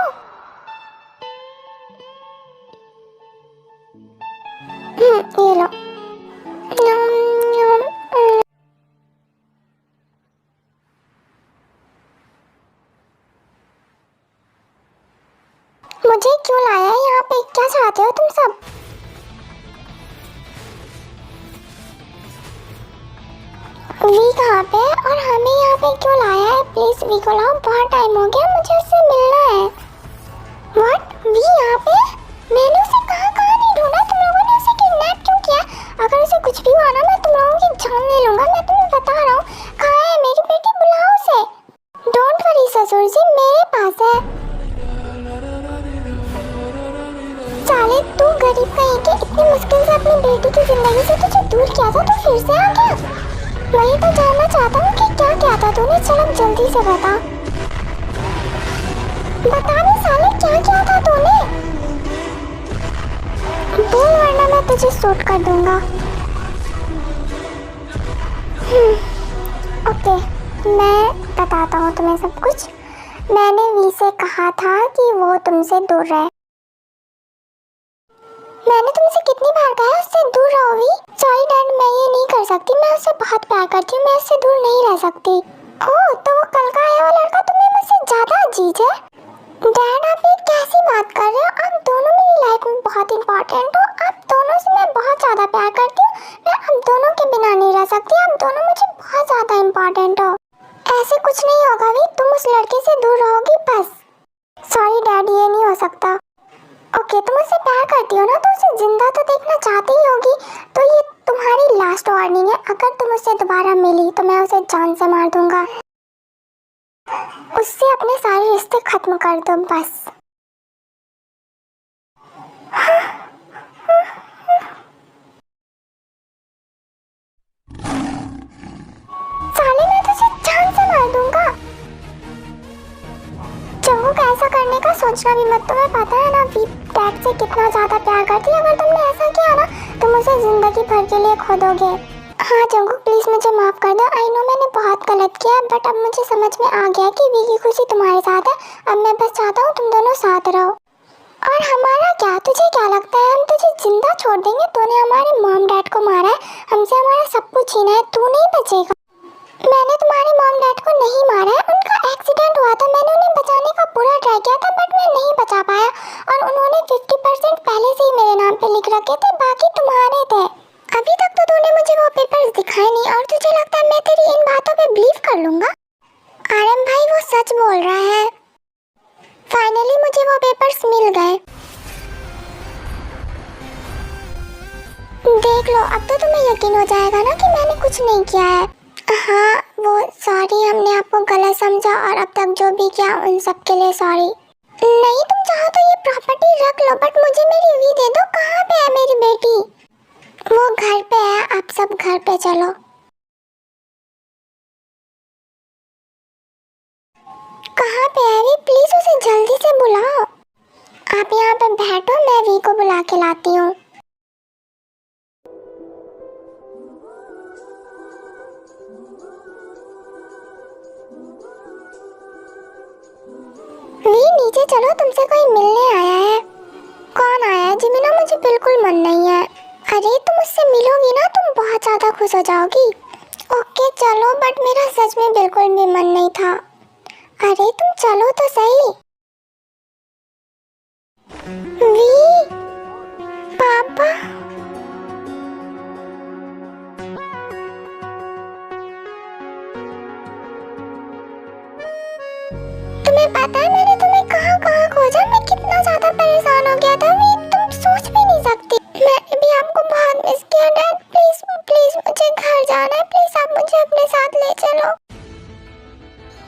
Speaker 1: ये लो। मुझे क्यों लाया है यहाँ पे? क्या चाहते हो तुम सब? वी कहाँ पे और हमें यहाँ पे क्यों लाया है? प्लीज वी को लाओ, बहुत टाइम हो गया, मुझे उससे मिलना है। व्हाट? वी यहाँ पे? मैंने उसे कहाँ कहाँ नहीं ढूंढा, तुम लोगों ने उसे किडनैप क्यों किया? अगर उसे कुछ भी हुआ ना, मैं तुम लोगों की जान ले लूंगा, मैं तुम्हें बता रहा हूँ। कहाँ है मेरी बेटी? बुलाओ उसे। डोंट वरी ससुर जी, मेरे पास है। साले तू गरीब कहीं के, इतनी मुश्किल से अपनी बेटी की जिंदगी से तुझे दूर किया था, तो फिर से आ गया। वही तो जानना चाहता हूँ कि क्या किया था तूने, चलो जल्दी से बता। बता दे साले, क्या किया था तूने? बोल वरना मैं तुझे शूट कर दूंगा। ओके मैं बताता हूँ तुम्हें सब कुछ। मैंने वी से कहा था कि वो तुमसे दूर रहे। मैंने तुमसे कितनी बार कहा उससे दूर रहो वी। सॉरी डैड, मैं ये नहीं कर सकती, मैं उससे बहुत प्यार करती हूँ, मैं उससे दूर नहीं रह सकती। ओह तो वो कल का आया हुआ लड़का तुम्हें मुझसे ज्यादा अजीज है? डैड आप ये कैसी बात कर रहे हो? आप दोनों मेरी लाइफ में बहुत इंपॉर्टेंट हो। आप दोनों से मैं बहुत ज़्यादा प्यार करती हूँ। मैं आप दोनों के बिना नहीं रह सकती। आप दोनों मुझे बहुत ज़्यादा इंपॉर्टेंट हो। ऐसे कुछ नहीं होगा भी, तुम उस लड़के से दूर रहोगी बस। सॉरी डैड, ये नहीं हो सकता। ओके, तुम उससे प्यार करती हो ना, तो उसे जिंदा तो देखना चाहती ही होगी। तो ये तुम्हारी लास्ट वार्निंग है। अगर तुम उससे दोबारा मिली तो मैं उसे जान से मार दूंगा। उससे अपने सारे रिश्ते खत्म कर दो बस। साले, मैं तुझे जान से मार दूंगा। जंगुक, ऐसा करने का सोचना भी मत। तुम्हें पता है ना वी डैड से कितना ज्यादा प्यार करती है। अगर तुमने ऐसा किया ना, तुम उसे जिंदगी भर के लिए खो दोगे। हाँ जंगुक, प्लीज मुझे माफ कर दो। आई नो मैंने बहुत गलत किया, बट अब मुझे समझ में आ गया कि वी की खुशी तुम्हारे साथ है। अब मैं बस चाहता हूँ तुम दोनों साथ रहो। और हमारा क्या? तुझे क्या लगता है हम तुझे जिंदा छोड़ देंगे? तूने हमारे मॉम डैड को मारा है, हमसे हमारा सब कुछ छीना है, तू नहीं बचेगा। मैंने तुम्हारे मॉम डैड को नहीं मारा है। उनका एक्सीडेंट हुआ था, मैंने उन्हें बचाने का पूरा ट्राई किया था, बट मैं नहीं बचा पाया। और उन्होंने 50% पहले से ही मेरे नाम पे लिख रखे थे, बाकी तुम्हारे थे। अभी तक तो तूने मुझे वो पेपर्स दिखाए नहीं, और तुझे लगता है मैं तेरी इन बातों पे बिलीव कर लूंगा? आरएम भाई वो सच बोल रहा है। फाइनली मुझे वो पेपर्स मिल गए। देख लो, अब तो तुम्हें यकीन हो जाएगा ना कि मैंने कुछ नहीं किया है। हाँ वो सॉरी, हमने आपको गलत समझा, और अब तक जो भी किया उन सब के लिए सॉरी। नहीं, तुम चाहो तो ये प्रॉपर्टी रख लो, बट मुझे मेरी वी दे दो। कहाँ पे है मेरी बेटी? वो घर पे है, आप सब घर पे चलो। कहाँ पे है वी? प्लीज उसे जल्दी से बुलाओ। आप यहाँ पे बैठो, मैं वी को बुला के लाती हूँ। वी नीचे चलो, तुमसे कोई मिलने आया है। कौन आया है जिमिना? मुझे बिल्कुल मन नहीं है। अरे तुम उससे मिलोगी ना, तुम बहुत ज्यादा खुश हो जाओगी। ओके चलो, बट मेरा सच में बिल्कुल भी मन नहीं था। अरे तुम चलो तो सही। वी, पापा। तुम्हें पता है मैंने तुम्हें कहाँ कहाँ खोजा? मैं कितना ज्यादा परेशान हो गया था वी, तुम सोच भी नहीं सकती। मैं भी आपको बहुत मिस किया डैड। प्लीज प्लीज मुझे घर जाना है, प्लीज आप मुझे अपने साथ ले चलो।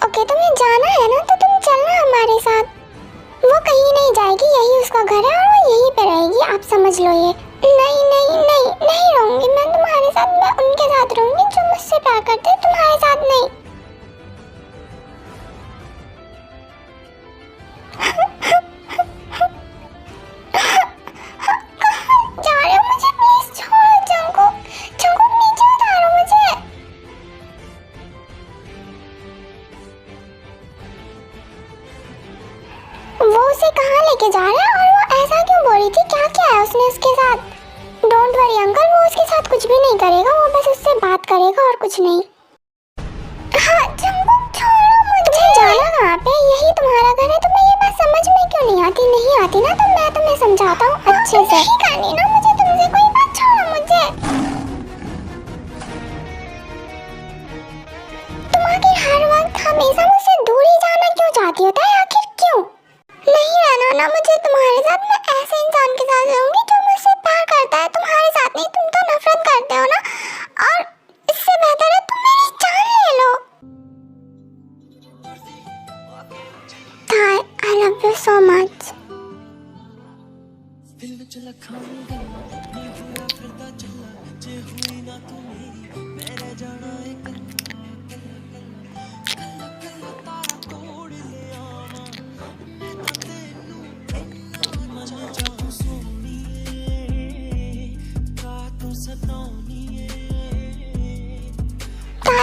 Speaker 1: ओके, तुम्हें जाना है ना, तो तुम चलना हमारे साथ। वो कहीं नहीं जाएगी, यही उसका घर है और वो यहीं पे रहेगी, आप समझ लो ये। नहीं नहीं नहीं नहीं रहूंगी मैं तुम्हारे साथ। मैं उनके साथ रहूंगी जो मुझसे प्यार करते हैं, तुम्हारे साथ नहीं। जा रहे हो? मुझे प्लीज छोड़ो। जंगुक, जंगुक नीचे उतारो मुझे। वो उसे कहाँ लेके जा रहा है, और वो ऐसा क्यों बोल रही थी? क्या किया है उसने उसके साथ? डोंट वरी अंकल, वो उसके साथ कुछ भी नहीं करेगा, वो बस उससे बात करेगा और कुछ नहीं। हाँ जंगुक छोड़ो मुझे। जाना कहाँ पे? यही तुम्हारा घर है। तुम्हें ये बात समझ में क्यों नहीं आती? नहीं आती ना, तो मैं तुम्हें समझाता हूँ अच्छे से। नहीं करनी ना मुझे तुमसे कोई बात, छोड़ो मुझे। तुम आखिर हर वक्त हमेशा मुझसे दूर ही जाना क्यों चाहती होता है? आखिर क्यों? नहीं रहना ना मुझे तुम्हारे साथ। मैं ऐसे इंसान के साथ रहूंगी जो मुझसे प्यार करता है, तुम्हारे साथ नहीं। तुम तो नफरत करते हो ना, और इससे बेहतर है तुम मेरी जान ले लो। I love you so much.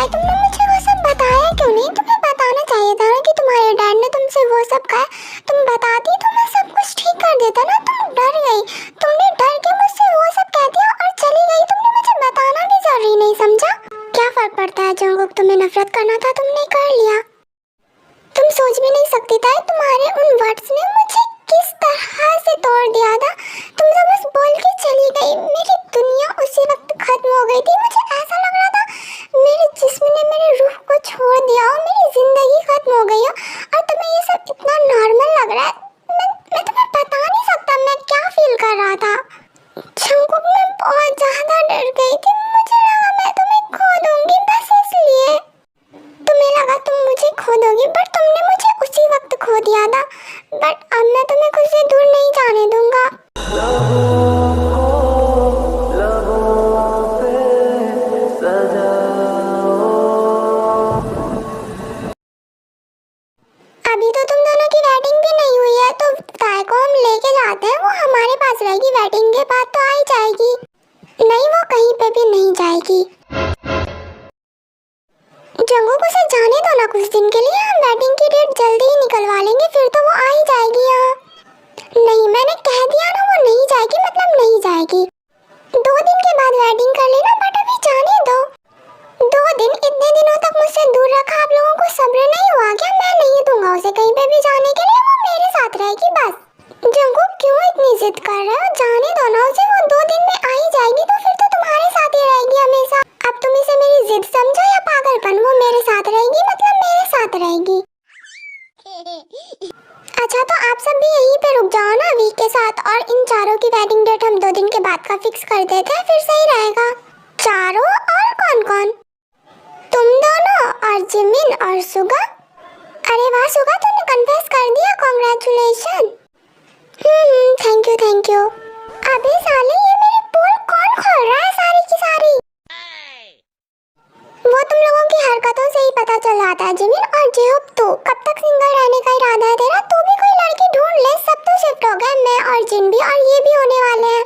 Speaker 1: तुमने मुझे वो सब बताया क्यों नहीं? तुम्हें बताना चाहिए था ना कि तुम्हारे डैड ने तुमसे वो सब कहा। तुम बताती तो मैं सब कुछ ठीक कर देता ना। तुम डर गई, तुमने डर के मुझसे वो सब कह दिया और चली गई। तुमने मुझे बताना भी जरूरी नहीं समझा? क्या फर्क पड़ता है जंगुक, तुम्हें नफरत करना था तुमने कर लिया। तुम तुम सोच भी नहीं सकती था तुम्हारे उन वर्ड्स ने मुझे किस तरह से तोड़ दिया था। तुम तो बस बोल के चली गई, मेरी दुनिया उसी वक्त खत्म हो गई थी। मुझे ऐसा लग रहा था मेरे जिस्म ने मेरी रूह को छोड़ दिया और मेरी जिंदगी खत्म हो गई है, और तुम्हें ये सब इतना नॉर्मल लग रहा है। मैं तुम्हें बता नहीं सकता मैं क्या फील कर रहा था। जंगकुक, मैं बहुत ज्यादा डर गई थी। मुझे लगा मैं तुम्हें खो दूंगी, बस इसलिए। तुम्हें लगा तुम मुझे खो दोगी, बट तुमने मुझे उसी वक्त खो दिया था। बट अब मैं तुम्हें खुद से दूर नहीं जाने दूंगा। अभी तो तुम दोनों की वेडिंग भी नहीं हुई है, तो ताई को हम लेके जाते हैं, वो हमारे पास रहेगी। वेडिंग के बाद तो आ ही जाएगी। नहीं, वो कहीं पे भी नहीं जाएगी। जंगकुक, उसे जाने दो ना कुछ दिन के लिए। हम वेडिंग की डेट जल्दी ही निकलवा लेंगे, फिर तो वो आ ही जाएगी यहाँ। नहीं, मैंने कह दिया ना, वो नहीं जाएगी मतलब नहीं जाएगी। 2 दिन के बाद वेडिंग कर लेना, बट अभी जाने दो। 2 दिन, इतने दिनों तक मुझसे दूर रखा, आप लोगों को सब्र नहीं हुआ क्या? मैं नहीं दूंगा उसे कहीं पे भी जाने के लिए, वो मेरे साथ रहेगी बस। जंगकुक, क्यों इतनी जिद कर रहे हो? जाने दो ना उसे, वो 2 दिन में आ ही जाएगी, तो फिर तो तुम्हारे साथ ही रहेगी हमेशा। अब तुम इसे मेरी जिद समझो या पागलपन? वो मेरे साथ रहेगी मतलब मेरे साथ रहेगी। अच्छा, तो आप सब भी यहीं पे रुक जाओ ना वीक के साथ, और इन चारों की वेडिंग डेट हम 2 दिन के बाद का फिक्स कर देते हैं, फिर सही रहेगा। चारों? और कौन कौन? तुम दोनों और जिमिन और सुगा। अरे वाह सुगा, तूने कन्फेस कर दिया, कांग्रेचुलेशन। Thank you. अबे साले, ये मेरी पोल कौन खोल रहा है सारी की सारी? वो तुम लोगों की हरकतों से ही पता चल जाता है। जिमिन और जेहोब, तू कब तक सिंगल रहने का इरादा है तेरा? तू भी कोई लड़की ढूंढ ले, सब तो शिफ्ट हो गए, मैं और जिन भी, और ये भी होने वाले हैं।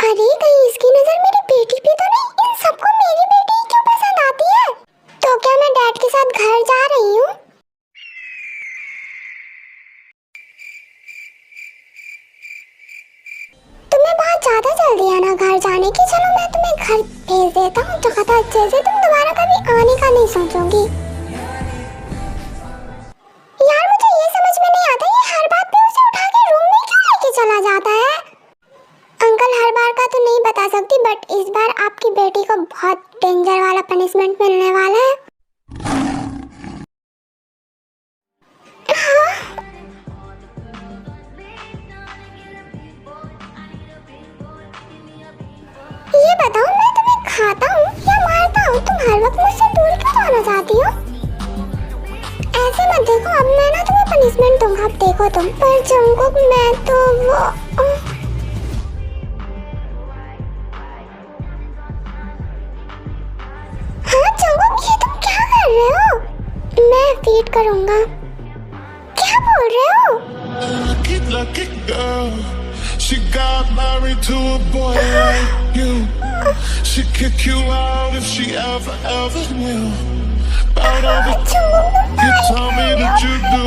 Speaker 1: अरे कहीं इसकी नजर मेरी बेटी पे तो नहीं? इन सबको मेरी बेटी क्यों पसंद आती है? तो क्या मैं डैड के साथ घर जा रही हूँ? तुम्हें बहुत ज्यादा जल्दी है ना घर जाने की? चलो मैं तुम्हें घर भेज देता हूँ ज्यादा अच्छे से, तुम दोबारा कभी आने का नहीं सोचोगी। यार मुझे ये समझ में नहीं आता, ये हर बात पे उसे उठा के रूम में क्यों लेके चला जाता है? अंकल, हर बार का तो नहीं बता सकती, बट इस बार आपकी बेटी को बहुत डेंजर वाला पनिशमेंट मिलने वाला है। ये बताओ, मैं तुम्हें खाता हूँ या मारता हूँ? तुम हर वक्त मुझसे दूर क्यों जाना चाहती हो? ऐसे मत देखो, अब मैं ना तुम्हें पनिशमेंट दूंगा, अब देखो तुम। पर जंगकुक, मैं तो वो हाँ जंगकुक, ये तुम क्या कर रहे हो? मैं फीड करूंगा। क्या बोल रहे हो?
Speaker 2: Lucky girl, she got married to a boy like you. She'd kick you out if she ever knew about all the you told me that you do.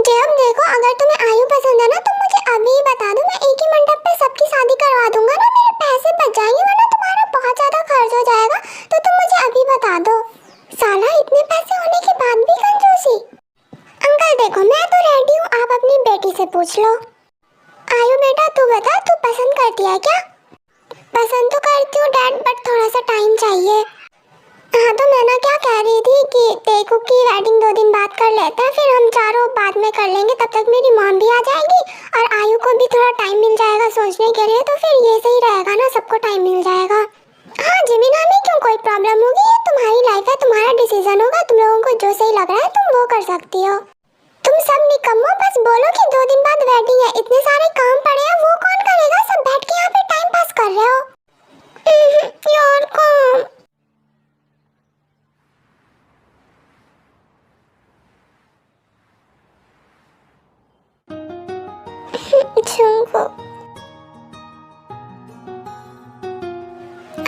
Speaker 1: जब देखो, अगर तुम्हें आयु पसंद है ना तो मुझे अभी बता दो, मैं एक ही मंडप पे सबकी शादी करवा दूंगा ना, मेरे पैसे बच जाएंगे, वरना तुम्हारा बहुत ज्यादा खर्च हो जाएगा। तो तुम मुझे अभी बता दो। साला, इतने पैसे होने के बाद भी कंजूसी। अंकल देखो, मैं तो रेडी हूँ, आप अपनी बेटी से पूछ लो। आयु बेटा, तू बता, तू पसंद करती है क्या? पसंद तो करती हूँ डैड, बट थोड़ा सा टाइम चाहिए। हाँ, तो मैं ना क्या कह रही थी कि टेकुक की वेडिंग 2 दिन बाद कर लेते हैं, फिर हम चारों बाद में कर लेंगे, तब तक मेरी मॉम भी आ जाएगी और आयु को भी थोड़ा टाइम मिल जाएगा सोचने के लिए, तो फिर ये सही रहेगा ना, सबको टाइम मिल जाएगा। हाँ जिमिन, हमें क्यों कोई प्रॉब्लम होगी? ये तुम्हारी लाइफ है, तुम्हारा डिसीजन होगा, तुम लोगों को जो सही लग रहा है तुम वो कर सकती हो। तुम सब निकम्मो बस बोलो कि 2 दिन बाद वेडिंग है, इतने सारे काम पड़े हैं, वो कौन करेगा? सब बैठ के यहाँ पे टाइम पास कर रहे हो। यार काम।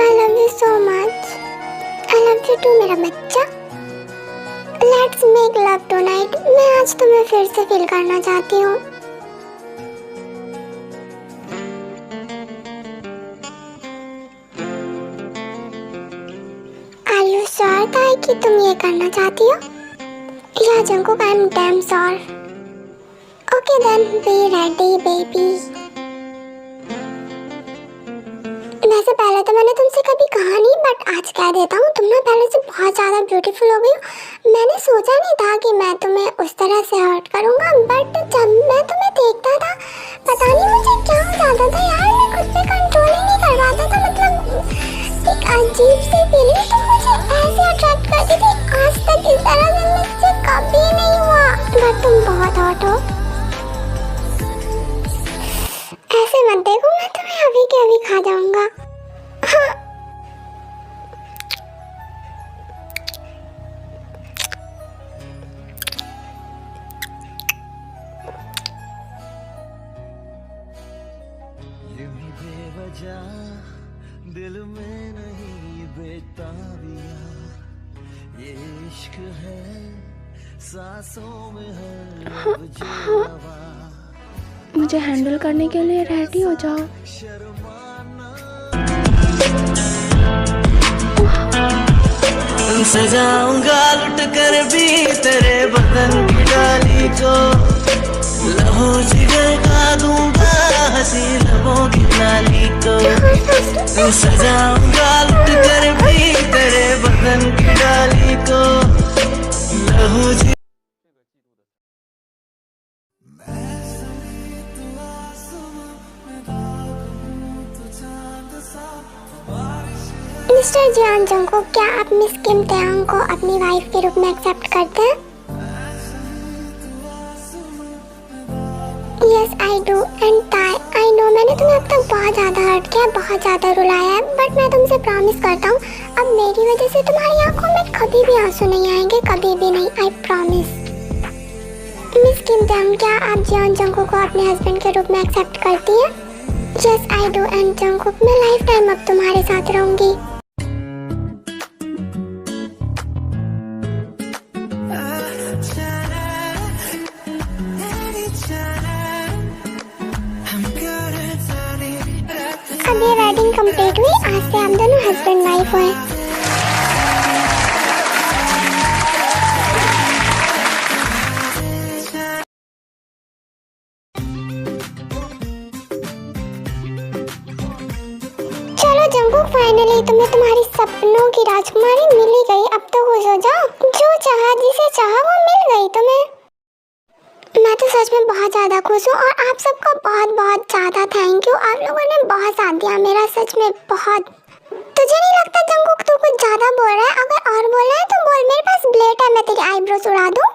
Speaker 1: I love you so much. I love you too मेरा बच्चा। Let's make love tonight. मैं आज तुम्हें फिर से फील करना चाहती हूँ। श्योर था कि तुम ये करना चाहती हो? या Jungkook, I am damn sure. Okay then, be ready baby. वैसे पहले तो मैंने तुमसे कभी कहा नहीं, बट आज कह देता हूँ, तुम ना पहले से बहुत ज़्यादा ब्यूटीफुल हो गई हो। मैंने सोचा नहीं था कि मैं तुम्हें उस तरह से हर्ट करूँगा, बट जब मैं तुम्हें देखता था, पता नहीं मुझे क्या हो जाता था यार, मैं खुद पे कंट्रोल ही नहीं कर पाता था। मतलब एक अजीब सी फीलिंग, तुम मुझे ऐसे अट्रैक्ट करती थी, आज तक इस तरह से मुझसे कभी नहीं हुआ। बट तुम बहुत हॉट हो। ऐसे मत देखो, मैं तुम्हें अभी के अभी खा जाऊंगा। हाँ।
Speaker 3: दिल में नहीं बेताबिया, ये इश्क है सांसों में है अब जो हवा।
Speaker 4: मुझे हैंडल करने के लिए रेडी हो जाओ।
Speaker 3: सजाऊंगा लुट कर भी तेरे बदन की डाली को, लहो जिगर का दूंगा हंसी लबों की डाली को। सजाऊंगा लुट कर भी तेरे बदन की डाली को, लहो जिगर।
Speaker 1: मिस्टर जियान जंकुक, क्या आप मिस किम ताeyong को अपनी वाइफ के रूप में एक्सेप्ट करते हैं? यस आई डू एंड ताई, आई नो मैंने तुम्हें अब तक बहुत ज़्यादा हर्ट किया, बहुत ज़्यादा रुलाया है, बट मैं तुमसे प्रॉमिस करता हूँ, अब मेरी वजह से तुम्हारी आंखों में कभी भी आंसू नहीं आएंगे, कभी भी नहीं, आई प्रॉमिस। मिस किम ताeyong, क्या आप जियान जंकुक को अपने हस्बैंड के रूप में एक्सेप्ट करती हैं? Yes I do and Jungkook, मैं लाइफ टाइम अब तुम्हारे साथ रहूँगी। अब ये वेडिंग कंप्लीट हुई, आज से हम दोनों हस्बैंड वाइफ हुए। चलो जंकुक, फाइनली तुम्हें तुम्हारी सपनों की राजकुमारी मिल ही गई, अब तो खुश हो जाओ। जो चाहा, जिसे चाहा वो मिल गई तुम्हें। मैं तो सच में बहुत ज़्यादा खुश हूँ और आप सबका बहुत बहुत ज़्यादा थैंक यू। आप लोगों ने बहुत साथ दिया मेरा, सच में बहुत। तुझे नहीं लगता जंकुक तू कुछ ज़्यादा बोल रहा है? अगर और बोल रहा है तो बोल, मेरे पास ब्लेड है, मैं तेरी आईब्रोज उड़ा दूँ।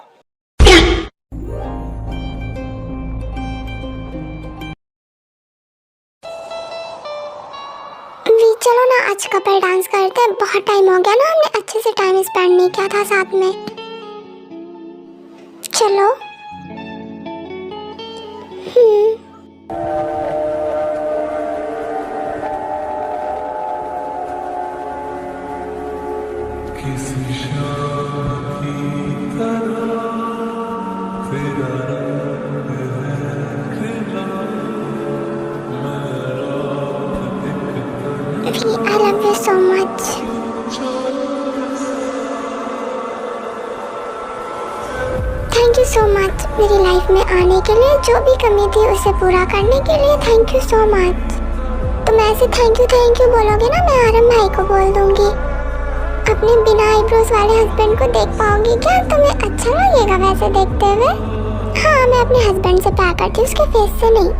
Speaker 1: चलो ना आज कपल डांस करते हैं, बहुत टाइम हो गया ना, हमने अच्छे से टाइम स्पेंड नहीं किया था साथ में। चलो।
Speaker 2: किसी शाम की तरह तेरा रंग है खिला,
Speaker 1: I love you so much. Thank you so much मेरी लाइफ में आने के लिए, जो भी कमी थी उसे पूरा करने के लिए थैंक यू सो मच। तुम ऐसे थैंक यू बोलोगे ना, मैं आरम भाई को बोल दूंगी। अपने बिना आईब्रोज वाले हस्बैंड को देख पाओगी क्या? तुम्हें अच्छा लगेगा वैसे देखते हुए? हाँ, मैं अपने हस्बैंड से प्यार करती हूँ, उसके फेस से नहीं।